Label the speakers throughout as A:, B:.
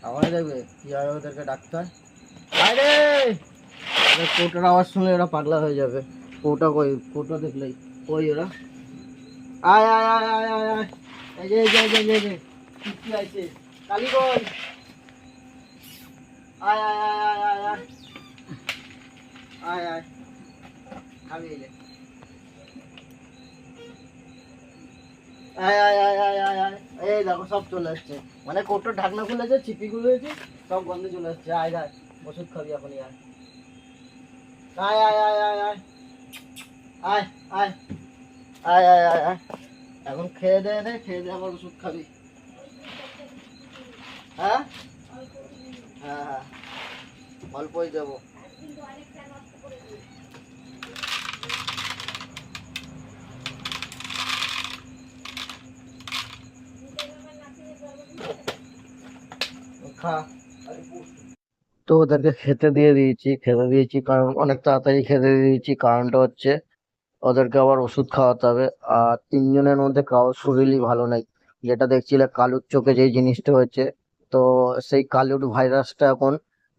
A: আমায় দেখবে কিভাবে ওদেরকে ডাকতে হয়। আরে কোটার আওয়াজ শুনলে ওরা পাগলা হয়ে যাবে। কোটা কই, কোটা দেখলেই কই ওরা। আয় আয় আয় আয় আয় আয়, এই যে এই যে এই যে এই যে কি আছে, কালী কই, আয় আয় আয় আয় আয় আয় আয় আয়, আমি এই যে আয় আয় আয় আয় আয় আয়, এই দেখো সব চলে আসছে। মানে কোটোর ঢাকনা খুলেছে, চিপি খুলেছে, সব গন্ধে চলে আসছে। আয় আয়, ওষুধ খাবি এখনই, আয় আয় আয় আয় আয় আয় আয় আয় আয় আয় আয় আয়, এখন খেয়ে দে, খেয়ে দে আবার ওষুধ খাবি। হ্যাঁ হ্যাঁ হ্যাঁ, অল্পই দেবো। খা। তো ওদেরকে খেতে দিয়েছি কারণ অনেক তাড়াতাড়ি খেতে দিয়েছি, কারণটা হচ্ছে ওদেরকে আবার ওষুধ খাওয়াতে হবে। আর তিনজনের মধ্যে কারোর শরীরই ভালো নেই। যেটা দেখছিলে কালুর চোখে যেই জিনিসটা হয়েছে, তো সেই কালুর ভাইরাসটা এখন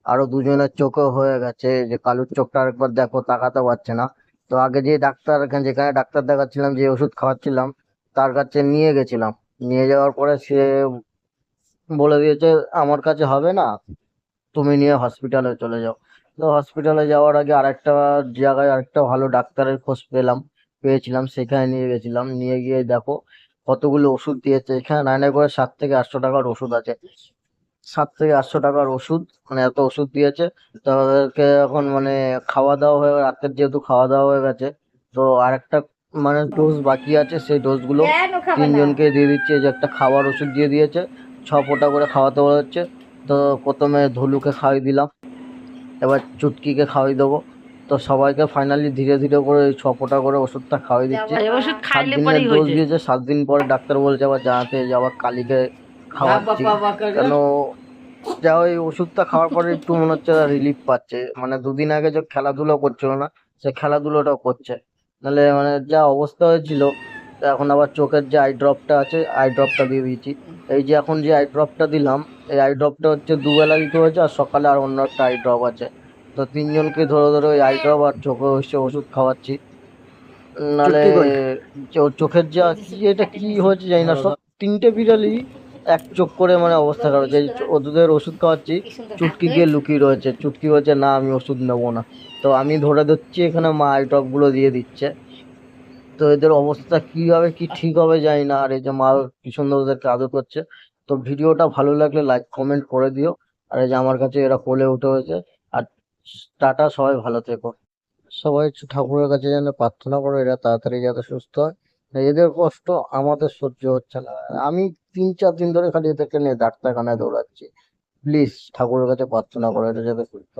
A: আরো দুজনের চোখে হয়ে গেছে। যে কালুর চোখটা আরেকবার দেখো, তাকাতে পারছে না। তো আগে যে ডাক্তার, যেখানে ডাক্তার দেখাচ্ছিলাম, যে ওষুধ খাওয়াচ্ছিলাম, তার কাছে নিয়ে গেছিলাম। নিয়ে যাওয়ার পরে সে বলে দিয়েছে আমার কাছে হবে না, তুমি নিয়ে হসপিটালে চলে যাও। তো হসপিটালে যাওয়ার আগে আরেকটা জায়গায় আরেকটা ভালো ডাক্তারের খোঁজ পেয়েছিলাম, সেখানে নিয়ে গেছিলাম। নিয়ে গিয়ে দেখো কতগুলো ওষুধ দিয়েছে। এখানে নাই নাই করে 700 থেকে 800 টাকার ওষুধ আছে। 700 থেকে 800 টাকার ওষুধ, মানে এত ওষুধ দিয়েছে। তো ওদেরকে এখন মানে খাওয়া দাওয়া হয়ে, রাতের যেহেতু খাওয়া দাওয়া হয়ে গেছে, তো আরেকটা মানে ডোজ বাকি আছে। সেই ডোজগুলো তিনজনকে দিয়ে দিচ্ছে। যে একটা খাওয়ার ওষুধ দিয়ে দিয়েছে, 6 ফোঁটা করে খাওয়াতে বলা হচ্ছে। তো প্রথমে ধলুকে খাইয়ে দিলাম, এবার চুটকিকে খাওয়াই দেবো। তো সবাইকে ফাইনালি ধীরে ধীরে করে 6 ফোঁটা করে ওষুধটা খাওয়াই দিচ্ছি।
B: ওষুধ
A: 7
B: খাইলে
A: দিনের
B: পরেই
A: ডোজ
B: হয়েছে।
A: দিয়েছে। 7 দিন পরে ডাক্তার বলছে আবার জানাতে, যে আবার কালীকে খাওয়াচ্ছি। কেন যা ওই ওষুধটা খাওয়ার পরে একটু মনে হচ্ছে রিলিফ পাচ্ছে। মানে 2 দিন আগে যে খেলাধুলো করছিল না, সে খেলাধুলোটাও করছে। নাহলে মানে যা অবস্থা হয়েছিল। তো এখন আবার চোখের যে আই ড্রপটা আছে, আই ড্রপটা দিয়ে দিয়েছি। এই যে এখন যে আই ড্রপটা দিলাম, এই আই ড্রপটা হচ্ছে দুবেলা দিতে হয়েছে, আর সকালে আর অন্য একটা আই ড্রপ আছে। তো তিনজনকে ধরে ধরে ওই আই ড্রপ আর চোখে হচ্ছে ওষুধ খাওয়াচ্ছি। নাহলে চোখের যা কি, এটা কি হয়েছে জানি না, সব তিনটে বিড়ালই এক চোখ করে মানে অবস্থা খারাপ। যে ওদের ওষুধ খাওয়াচ্ছি, চুটকি গিয়ে লুকিয়ে রয়েছে। চুটকি বলছে না আমি ওষুধ নেবো না। তো আমি ধরে দিচ্ছি, এখানে মা আই ড্রপ গুলো দিয়ে দিচ্ছে। তো এদের অবস্থা কিভাবে কি ঠিক হবে জানি না। আর এই যে মা কি সুন্দর ওদেরকে আদর করছে। তো ভিডিওটা ভালো লাগলে লাইক কমেন্ট করে দিও। আর এই যে আমার কাছে এরা কোলে উঠে হয়েছে। আর টাটা, সবাই ভালো থেকো। সবাই একটু ঠাকুরের কাছে যেন প্রার্থনা করো এরা তাড়াতাড়ি যাতে সুস্থ হয়। এদের কষ্ট আমাদের সহ্য হচ্ছে না। আমি 3-4 দিন ধরে খালি এদেরকে নিয়ে ডাক্তারখানায় দৌড়াচ্ছি। প্লিজ ঠাকুরের কাছে প্রার্থনা করো এটা যাতে সুস্থ হয়।